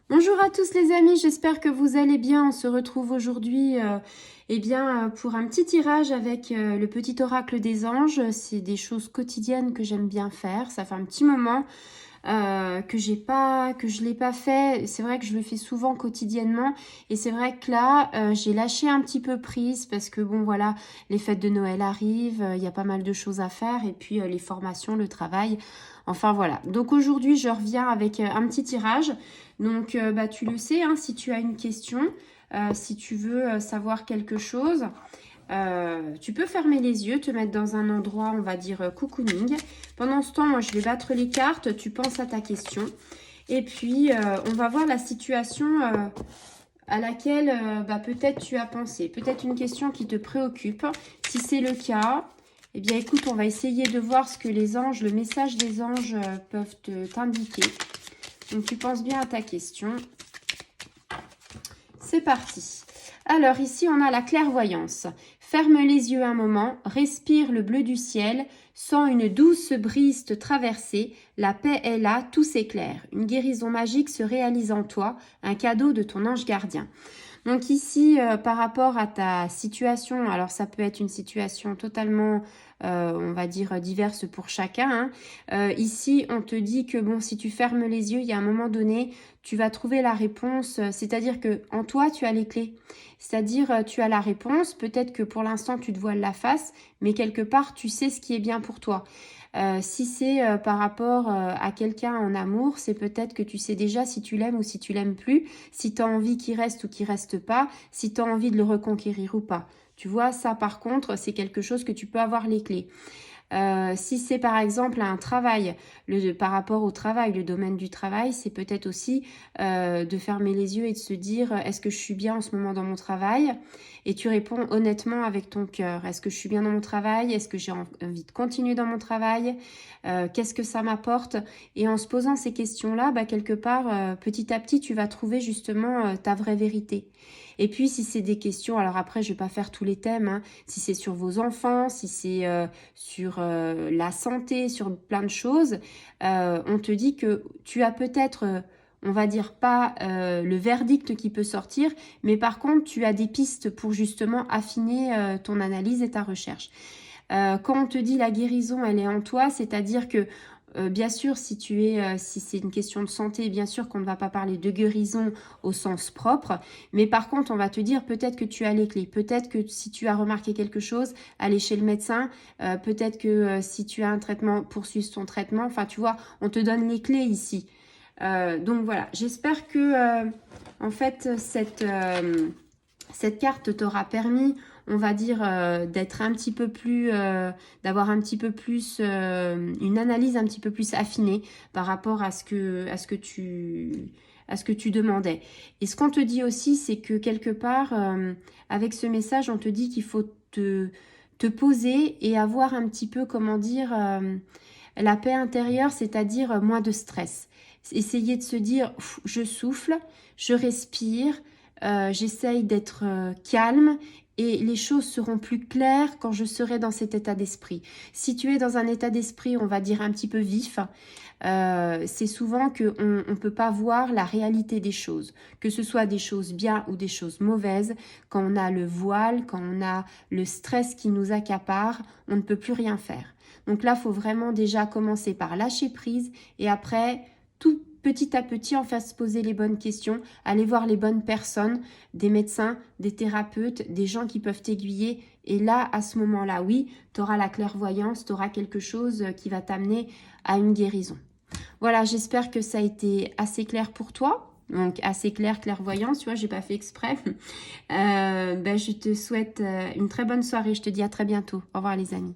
Bonjour à tous les amis, j'espère que vous allez bien. On se retrouve aujourd'hui pour un petit tirage avec le petit oracle des anges. C'est des choses quotidiennes que j'aime bien faire. Ça fait un petit moment que je l'ai pas fait. C'est vrai que je le fais souvent quotidiennement et c'est vrai que là j'ai lâché un petit peu prise parce que bon voilà, les fêtes de Noël arrivent, il y a pas mal de choses à faire et puis les formations, le travail. Enfin voilà, donc aujourd'hui je reviens avec un petit tirage. Donc tu le sais, hein, si tu as une question, si tu veux savoir quelque chose, tu peux fermer les yeux, te mettre dans un endroit, on va dire cocooning. Pendant ce temps, moi je vais battre les cartes, tu penses à ta question. Et puis on va voir la situation à laquelle peut-être tu as pensé. Peut-être une question qui te préoccupe. Si c'est le cas, eh bien écoute, on va essayer de voir ce que les anges, le message des anges peuvent t'indiquer. Donc tu penses bien à ta question. C'est parti. Alors ici on a la clairvoyance. Ferme les yeux un moment, respire le bleu du ciel, sens une douce brise te traverser, la paix est là, tout s'éclaire. Une guérison magique se réalise en toi, un cadeau de ton ange gardien. Donc ici, par rapport à ta situation, alors ça peut être une situation totalement, on va dire, diverse pour chacun. Hein. Ici, on te dit que bon, si tu fermes les yeux, il y a un moment donné, tu vas trouver la réponse. C'est-à-dire que en toi, tu as les clés. C'est-à-dire, tu as la réponse. Peut-être que pour l'instant, tu te voiles la face, mais quelque part, tu sais ce qui est bien pour toi. Si c'est par rapport à quelqu'un en amour, c'est peut-être que tu sais déjà si tu l'aimes ou si tu l'aimes plus, si tu as envie qu'il reste ou qu'il reste pas, si tu as envie de le reconquérir ou pas. Tu vois, ça par contre, c'est quelque chose que tu peux avoir les clés. Si c'est par exemple un travail, par rapport au travail, le domaine du travail, c'est peut-être aussi de fermer les yeux et de se dire est-ce que je suis bien en ce moment dans mon travail? Et tu réponds honnêtement avec ton cœur. Est-ce que je suis bien dans mon travail? Est-ce que j'ai envie de continuer dans mon travail? Qu'est-ce que ça m'apporte? Et en se posant ces questions-là, quelque part, petit à petit, tu vas trouver justement ta vraie vérité. Et puis, si c'est des questions, alors après, je vais pas faire tous les thèmes, hein, si c'est sur vos enfants, si c'est sur la santé, sur plein de choses, on te dit que tu as peut-être, on va dire pas le verdict qui peut sortir, mais par contre, tu as des pistes pour justement affiner ton analyse et ta recherche. Quand on te dit la guérison, elle est en toi, c'est-à-dire que bien sûr, si c'est une question de santé, bien sûr qu'on ne va pas parler de guérison au sens propre, mais par contre, on va te dire peut-être que tu as les clés, peut-être que si tu as remarqué quelque chose, aller chez le médecin, peut-être que si tu as un traitement, poursuive ton traitement, enfin tu vois, on te donne les clés ici. Donc voilà, j'espère que en fait cette carte t'aura permis, on va dire, d'être un petit peu plus, d'avoir un petit peu plus, une analyse un petit peu plus affinée par rapport à ce que tu demandais. Et ce qu'on te dit aussi, c'est que quelque part, avec ce message, on te dit qu'il faut te poser et avoir un petit peu, comment dire, la paix intérieure, c'est-à-dire moins de stress. Essayer de se dire, je souffle, je respire, j'essaye d'être calme et les choses seront plus claires quand je serai dans cet état d'esprit. Si tu es dans un état d'esprit, on va dire un petit peu vif, c'est souvent qu'on ne peut pas voir la réalité des choses, que ce soit des choses bien ou des choses mauvaises. Quand on a le voile, quand on a le stress qui nous accapare, on ne peut plus rien faire. Donc là, il faut vraiment déjà commencer par lâcher prise et après, tout petit à petit, en faire se poser les bonnes questions, aller voir les bonnes personnes, des médecins, des thérapeutes, des gens qui peuvent t'aiguiller. Et là, à ce moment-là, oui, tu auras la clairvoyance, tu auras quelque chose qui va t'amener à une guérison. Voilà, j'espère que ça a été assez clair pour toi. Donc, assez clair, clairvoyance, tu vois, j'ai pas fait exprès. Je te souhaite une très bonne soirée. Je te dis à très bientôt. Au revoir les amis.